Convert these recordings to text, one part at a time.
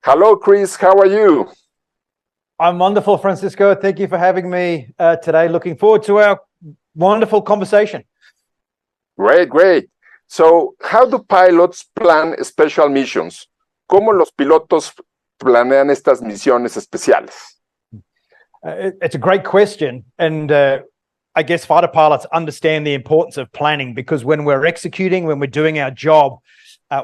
Hello, Chris. How are you? I'm wonderful, Francisco. Thank you for having me today. Looking forward to our wonderful conversation. Great, great. So, how do pilots plan special missions? ¿Cómo los pilotos planean estas misiones especiales? It's a great question. And I guess fighter pilots understand the importance of planning, because when we're executing, when we're doing our job,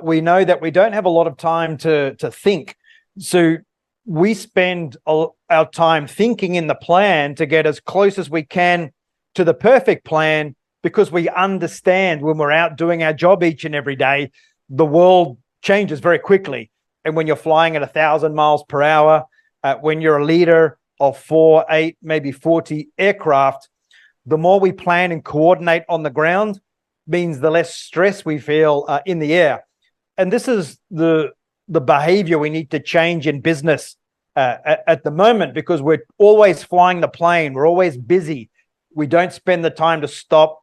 we know that we don't have a lot of time to think. So we spend our time thinking in the plan to get as close as we can to the perfect plan, because we understand when we're out doing our job each and every day, the world changes very quickly. And when you're flying at 1,000 miles per hour, when you're a leader of 4, 8, maybe 40 aircraft, the more we plan and coordinate on the ground means the less stress we feel in the air. And this is the behavior we need to change in business at the moment, because we're always flying the plane. We're always busy. We don't spend the time to stop,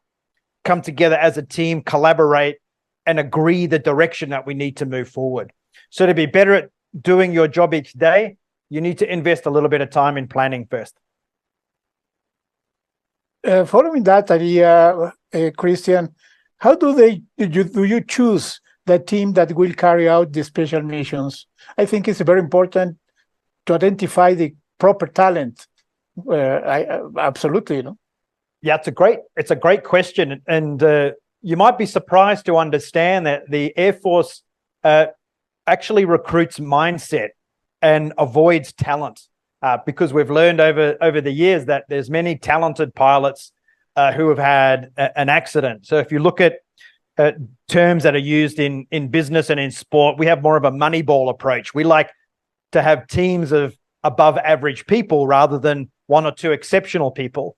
come together as a team, collaborate, and agree the direction that we need to move forward. So to be better at doing your job each day, you need to invest a little bit of time in planning first. Following that idea, Christian, how do you choose the team that will carry out the special missions? I think it's very important to identify the proper talent. Absolutely, you know. Yeah, it's a great question, and you might be surprised to understand that the Air Force actually recruits mindset and avoids talent, because we've learned over the years that there's many talented pilots who have had an accident. So if you look at terms that are used in business and in sport, we have more of a Moneyball approach. We like to have teams of above average people rather than 1 or 2 exceptional people.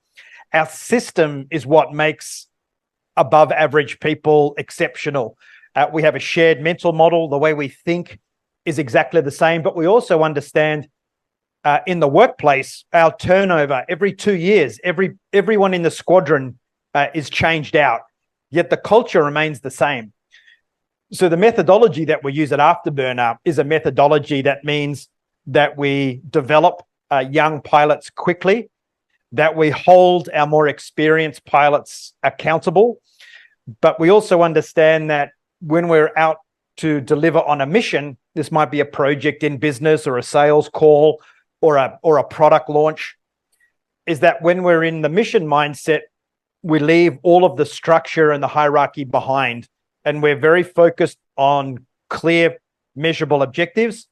Our system is what makes above average people exceptional. We have a shared mental model. The way we think is exactly the same, but we also understand in the workplace, our turnover every 2 years, everyone in the squadron is changed out, yet the culture remains the same. So the methodology that we use at AfterBurner is a methodology that means that we develop young pilots quickly, that we hold our more experienced pilots accountable, but we also understand that when we're out to deliver on a mission, this might be a project in business or a sales call or a product launch, is that when we're in the mission mindset, we leave all of the structure and the hierarchy behind, and we're very focused on clear, measurable objectives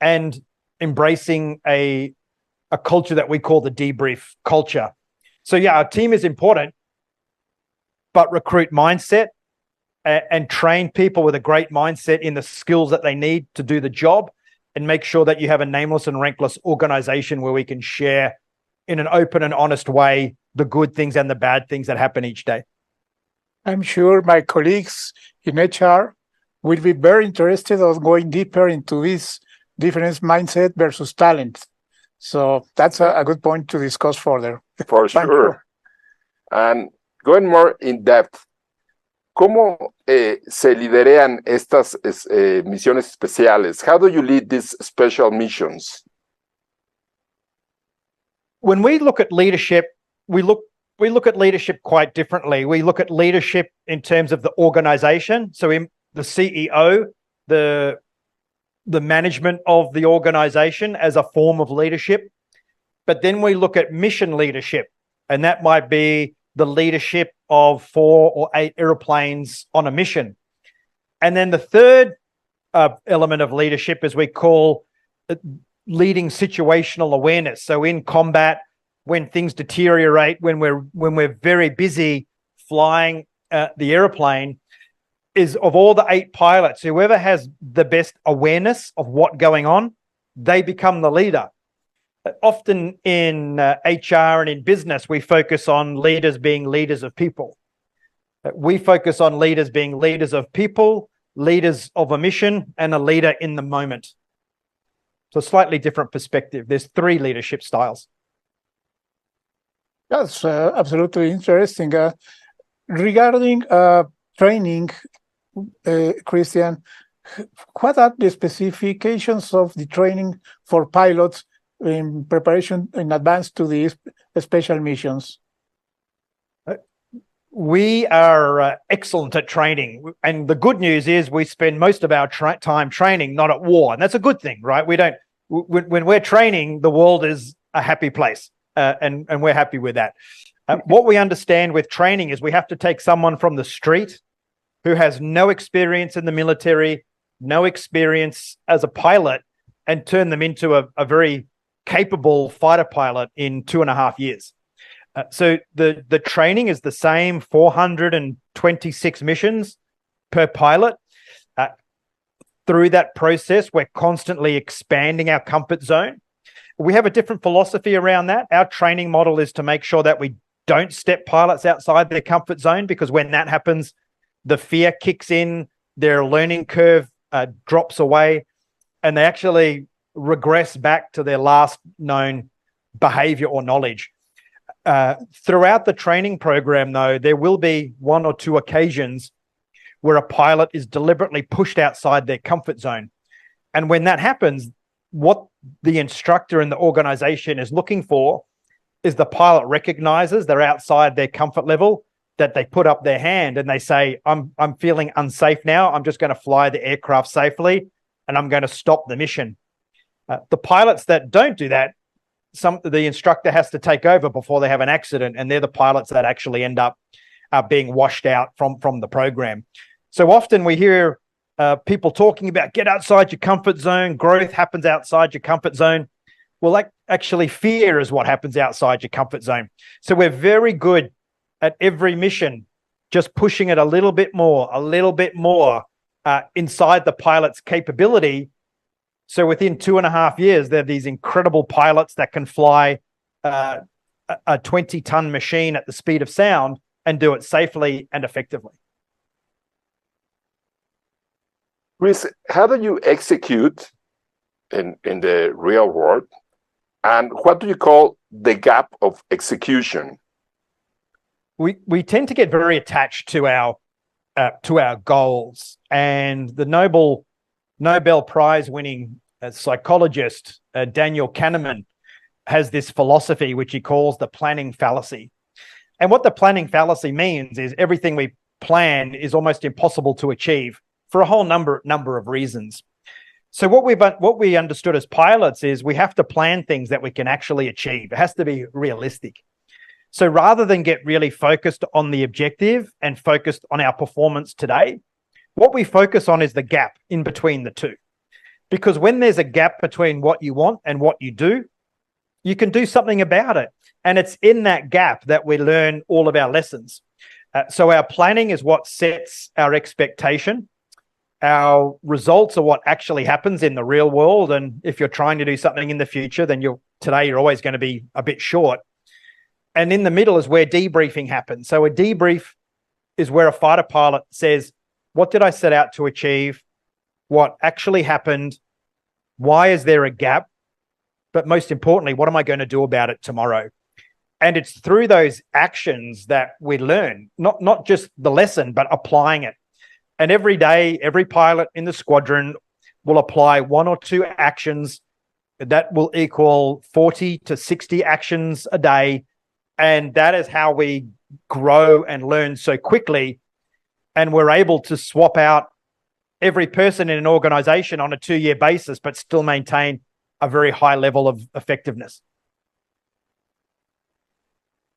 and embracing a culture that we call the debrief culture. So yeah, our team is important, but recruit mindset and train people with a great mindset in the skills that they need to do the job, and make sure that you have a nameless and rankless organization where we can share in an open and honest way the good things and the bad things that happen each day. I'm sure my colleagues in HR will be very interested in going deeper into this difference mindset versus talent. So that's a good point to discuss further. For sure. And going more in depth, ¿cómo se liderean estas misiones especiales? How do you lead these special missions? When we look at leadership, we look at leadership quite differently. We look at leadership in terms of the organization. So in the CEO, the management of the organization as a form of leadership. But then we look at mission leadership, and that might be the leadership of 4 or 8 airplanes on a mission. And then the third element of leadership is we call leading situational awareness. So in combat, when things deteriorate, when we're very busy flying the airplane, is of all the 8 pilots, whoever has the best awareness of what's going on, they become the leader. Often in HR and in business, we focus on leaders being leaders of people. We focus on leaders being leaders of people, leaders of a mission, and a leader in the moment. So a slightly different perspective. There's 3 leadership styles. That's absolutely interesting. Regarding training, Christian, What are the specifications of the training for pilots in preparation in advance to the special missions? We are excellent at training. And the good news is we spend most of our time training, not at war. And that's a good thing, right? When we're training, the world is a happy place. And we're happy with that. What we understand with training is we have to take someone from the street who has no experience in the military, no experience as a pilot, and turn them into a very capable fighter pilot in 2.5 years. So the training is the same, 426 missions per pilot. Through that process, we're constantly expanding our comfort zone. We have a different philosophy around that. Our training model is to make sure that we don't step pilots outside their comfort zone, because when that happens, the fear kicks in, their learning curve drops away, and they actually regress back to their last known behavior or knowledge. Throughout the training program, though, there will be 1 or 2 occasions where a pilot is deliberately pushed outside their comfort zone. And when that happens, what the instructor and the organization is looking for is the pilot recognizes they're outside their comfort level, that they put up their hand and they say, I'm feeling unsafe now. I'm just going to fly the aircraft safely and I'm going to stop the mission. The pilots that don't do that, the instructor has to take over before they have an accident, and they're the pilots that actually end up being washed out from the program. So often we hear people talking about get outside your comfort zone, growth happens outside your comfort zone. Well, actually fear is what happens outside your comfort zone. So we're very good at every mission, just pushing it a little bit more inside the pilot's capability. So within 2.5 years, they're these incredible pilots that can fly a 20-ton machine at the speed of sound and do it safely and effectively. Chris, how do you execute in the real world? And what do you call the gap of execution? We tend to get very attached to our goals, and the Nobel Prize winning psychologist Daniel Kahneman has this philosophy which he calls the planning fallacy. And what the planning fallacy means is everything we plan is almost impossible to achieve for a whole number of reasons. So what we understood as pilots is we have to plan things that we can actually achieve. It has to be realistic. So rather than get really focused on the objective and focused on our performance today, what we focus on is the gap in between the two. Because when there's a gap between what you want and what you do, you can do something about it. And it's in that gap that we learn all of our lessons. So our planning is what sets our expectation. Our results are what actually happens in the real world. And if you're trying to do something in the future, then today you're always going to be a bit short. And in the middle is where debriefing happens. So a debrief is where a fighter pilot says, what did I set out to achieve? What actually happened? Why is there a gap? But most importantly, what am I going to do about it tomorrow? And it's through those actions that we learn, not just the lesson, but applying it. And every day, every pilot in the squadron will apply 1 or 2 actions that will equal 40 to 60 actions a day. And that is how we grow and learn so quickly. And we're able to swap out every person in an organization on a 2-year basis, but still maintain a very high level of effectiveness.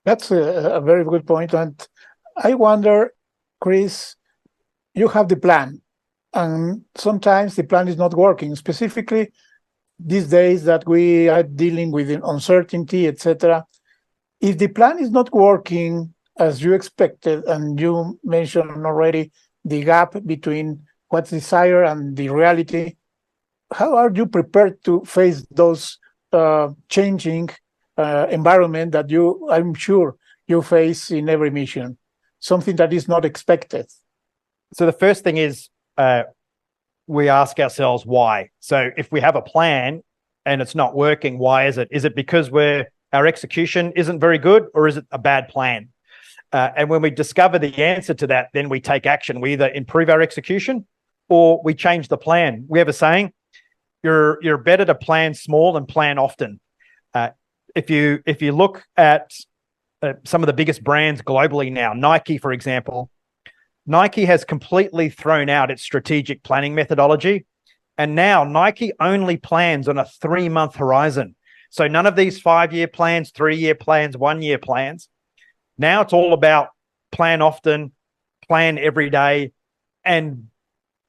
That's a very good point. And I wonder, Chris, you have the plan, and sometimes the plan is not working, specifically these days that we are dealing with uncertainty, etc. If the plan is not working as you expected, and you mentioned already the gap between what's desired and the reality, how are you prepared to face those changing environment that I'm sure you face in every mission, something that is not expected? So the first thing is we ask ourselves why. So if we have a plan and it's not working, why is it? Is it because our execution isn't very good, or is it a bad plan? And when we discover the answer to that, then we take action. We either improve our execution or we change the plan. We have a saying, you're better to plan small and plan often. If you look at some of the biggest brands globally now, Nike, for example, Nike has completely thrown out its strategic planning methodology. And now Nike only plans on a 3-month horizon. So none of these 5-year plans, 3-year plans, 1-year plans. Now it's all about plan often, plan every day, and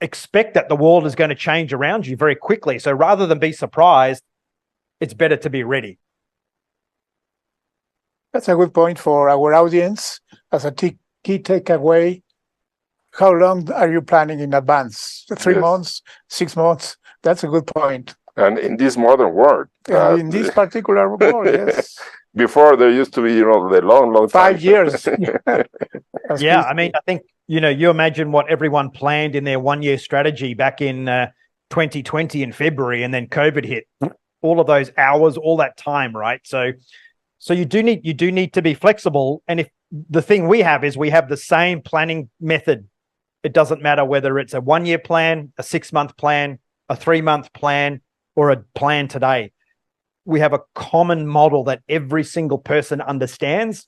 expect that the world is going to change around you very quickly. So rather than be surprised, it's better to be ready. That's a good point for our audience. As a key takeaway, how long are you planning in advance? 3 months, 6 months? That's a good point. And in this modern world. In this particular world, yes. Before there used to be, the long 5 years. Yeah, I mean, I think, you imagine what everyone planned in their 1-year strategy back in 2020 in February, and then COVID hit. All of those hours, all that time, right? So you do need to be flexible. And if the thing we have is we have the same planning method. It doesn't matter whether it's a 1-year plan, a 6-month plan, a 3-month plan, or a plan today. We have a common model that every single person understands.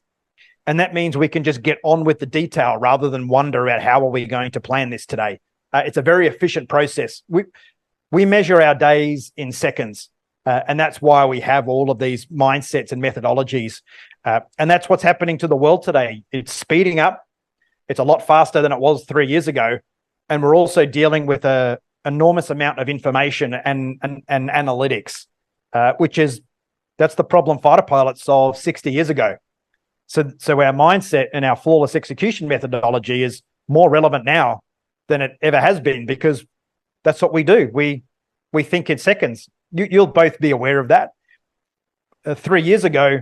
And that means we can just get on with the detail rather than wonder about how are we going to plan this today. It's a very efficient process. We measure our days in seconds. And that's why we have all of these mindsets and methodologies. And that's what's happening to the world today. It's speeding up. It's a lot faster than it was 3 years ago. And we're also dealing with an enormous amount of information and analytics, that's the problem fighter pilots solved 60 years ago. So our mindset and our flawless execution methodology is more relevant now than it ever has been, because that's what we do. We think in seconds. You'll both be aware of that. 3 years ago,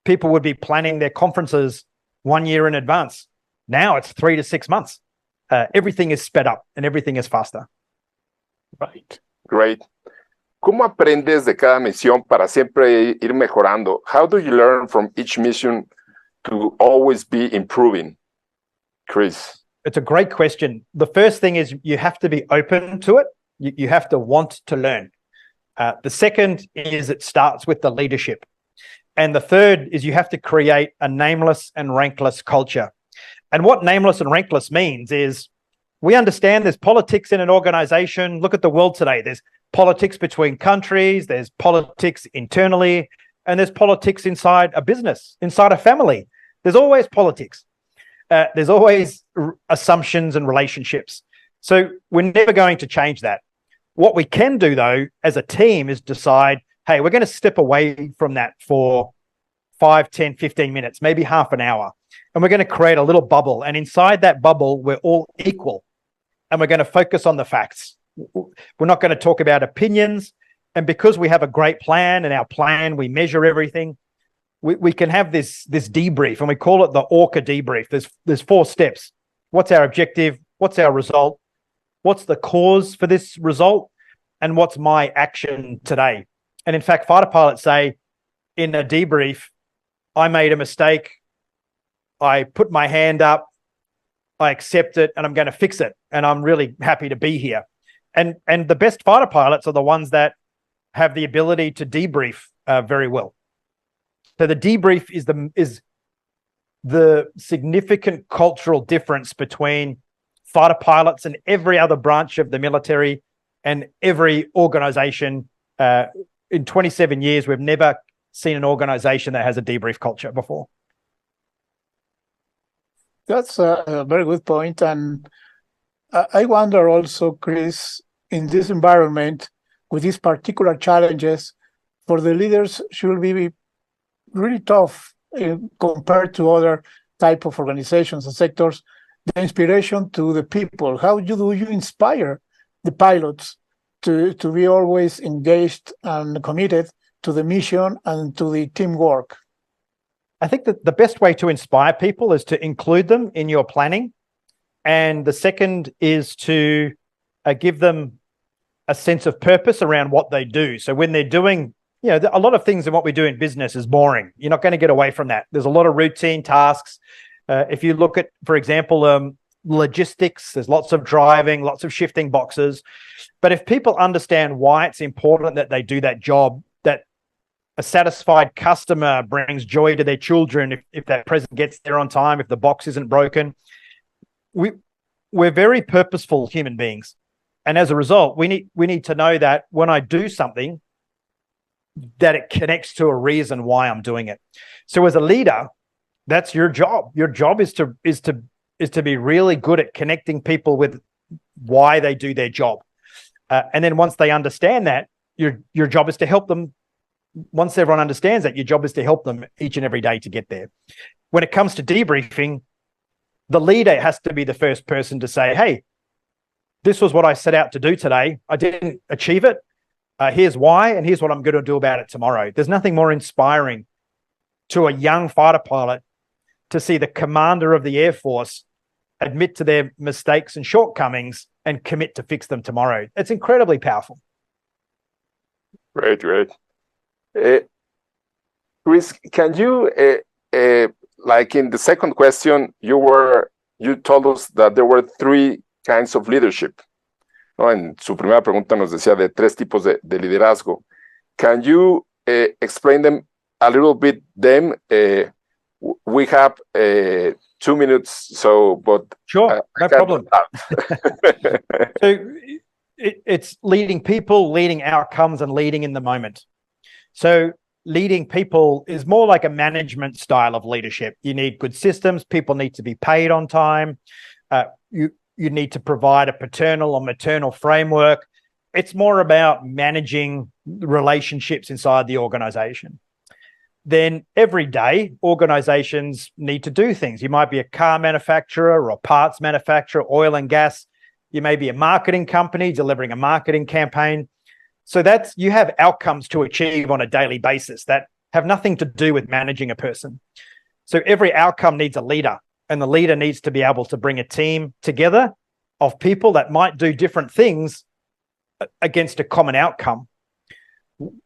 people would be planning their conferences 1 year in advance. Now it's 3 to 6 months. Everything is sped up and everything is faster. Right. Great. ¿Cómo aprendes de cada misión para siempre ir mejorando? How do you learn from each mission to always be improving? Chris. It's a great question. The first thing is you have to be open to it. You have to want to learn. The second is it starts with the leadership. And the third is you have to create a nameless and rankless culture. And what nameless and rankless means is we understand there's politics in an organization. Look at the world today. There's politics between countries. There's politics internally. And there's politics inside a business, inside a family. There's always politics. There's always assumptions and relationships. So we're never going to change that. What we can do, though, as a team is decide, hey, we're going to step away from that for 5, 10, 15 minutes, maybe half an hour. And we're going to create a little bubble. And inside that bubble, we're all equal. And we're going to focus on the facts. We're not going to talk about opinions. And because we have a great plan, and our plan, we measure everything, we can have this debrief, and we call it the ORCA debrief. There's 4 steps. What's our objective? What's our result? What's the cause for this result? And what's my action today? And in fact, fighter pilots say in a debrief, I made a mistake. I put my hand up. I accept it, and I'm going to fix it. And I'm really happy to be here. And the best fighter pilots are the ones that have the ability to debrief very well. So the debrief is the significant cultural difference between fighter pilots and every other branch of the military and every organization. In 27 years, we've never seen an organization that has a debrief culture before. That's a very good point. And I wonder also, Chris, in this environment, with these particular challenges, for the leaders should be really tough compared to other type of organizations and sectors, the inspiration to the people. How do you inspire the pilots to be always engaged and committed to the mission and to the teamwork? I think that the best way to inspire people is to include them in your planning. And the second is to give them a sense of purpose around what they do. So when they're doing, a lot of things in what we do in business is boring. You're not going to get away from that. There's a lot of routine tasks. If you look at, for example, logistics, there's lots of driving, lots of shifting boxes. But if people understand why it's important that they do that job, that a satisfied customer brings joy to their children, if that present gets there on time, if the box isn't broken, we're very purposeful human beings. And as a result, we need to know that when I do something, that it connects to a reason why I'm doing it. So as a leader, that's your job. Your job is to be really good at connecting people with why they do their job. And then once they understand that, your job is to help them. Once everyone understands that, your job is to help them each and every day to get there. When it comes to debriefing, the leader has to be the first person to say, hey, this was what I set out to do today. I didn't achieve it. Here's why, and here's what I'm going to do about it tomorrow. There's nothing more inspiring to a young fighter pilot to see the commander of the Air Force admit to their mistakes and shortcomings and commit to fix them tomorrow. It's incredibly powerful. Great. Chris, can you, like in the second question, you told us that there were 3 kinds of leadership. ¿No? En su primera pregunta nos decía de 3 tipos de liderazgo. Can you explain them a little bit? We have 2 minutes, but sure, no problem. So it's leading people, leading outcomes, and leading in the moment. So leading people is more like a management style of leadership. You need good systems. People need to be paid on time. You need to provide a paternal or maternal framework. It's more about managing relationships inside the organization. Then every day, organizations need to do things. You might be a car manufacturer or a parts manufacturer, oil and gas. You may be a marketing company delivering a marketing campaign. So you have outcomes to achieve on a daily basis that have nothing to do with managing a person. So every outcome needs a leader, and the leader needs to be able to bring a team together of people that might do different things against a common outcome.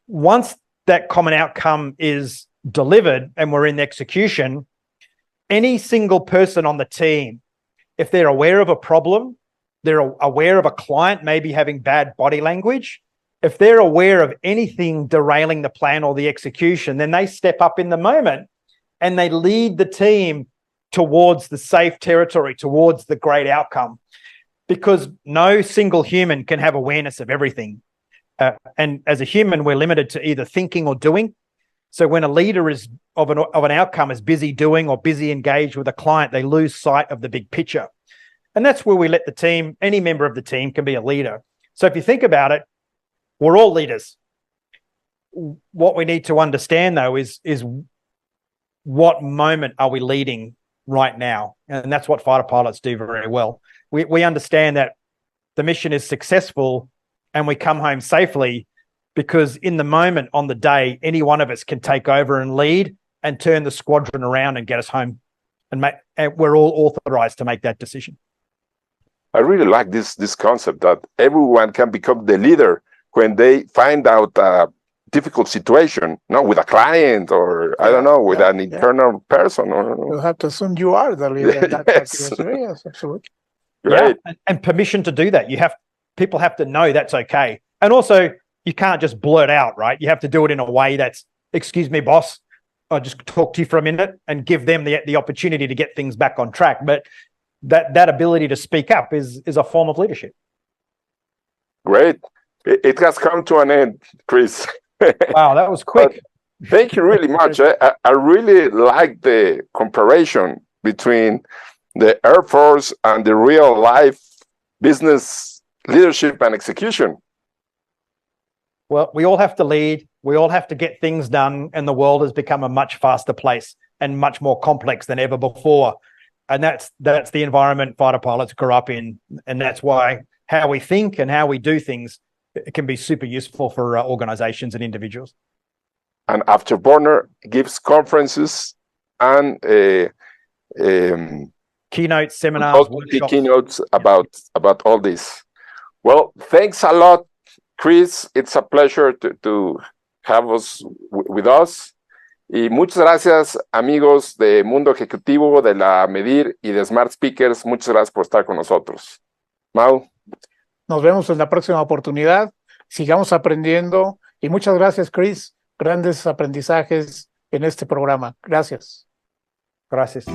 Once that common outcome is delivered and we're in execution, any single person on the team, if they're aware of a problem, they're aware of a client maybe having bad body language, if they're aware of anything derailing the plan or the execution, then they step up in the moment and they lead the team towards the safe territory, towards the great outcome, because no single human can have awareness of everything. And as a human, we're limited to either thinking or doing. So when a leader of an outcome is busy doing or busy engaged with a client, they lose sight of the big picture. And that's where we let the team, any member of the team can be a leader. So if you think about it, we're all leaders. What we need to understand, though, is what moment are we leading right now? And that's what fighter pilots do very well. We understand that the mission is successful and we come home safely because in the moment on the day, any one of us can take over and lead and turn the squadron around and get us home. And we're all authorized to make that decision. I really like this concept that everyone can become the leader when they find out a difficult situation, with a client or I don't know, with an internal person. You have to assume you are the leader. Yes. Yes, absolutely. Great. Yeah, and permission to do that. People have to know that's okay. And also, you can't just blurt out, right? You have to do it in a way that's, excuse me, boss, I'll just talk to you for a minute and give them the opportunity to get things back on track. But that ability to speak up is a form of leadership. Great. It has come to an end, Chris. Wow, that was quick. Thank you really much. I really like the comparison between the Air Force and the real life business leadership and execution. Well, we all have to lead. We all have to get things done. And the world has become a much faster place and much more complex than ever before. And that's the environment fighter pilots grew up in. And that's why how we think and how we do things, it can be super useful for organizations and individuals. And AfterBurner gives conferences and keynotes, seminars, workshops. Keynotes about all this. Well, thanks a lot, Chris. It's a pleasure to have us with us. Y muchas gracias, amigos de Mundo Ejecutivo, de la Medir y de Smart Speakers. Muchas gracias por estar con nosotros. Mau. Nos vemos en la próxima oportunidad. Sigamos aprendiendo. Y muchas gracias, Chris. Grandes aprendizajes en este programa. Gracias. Gracias.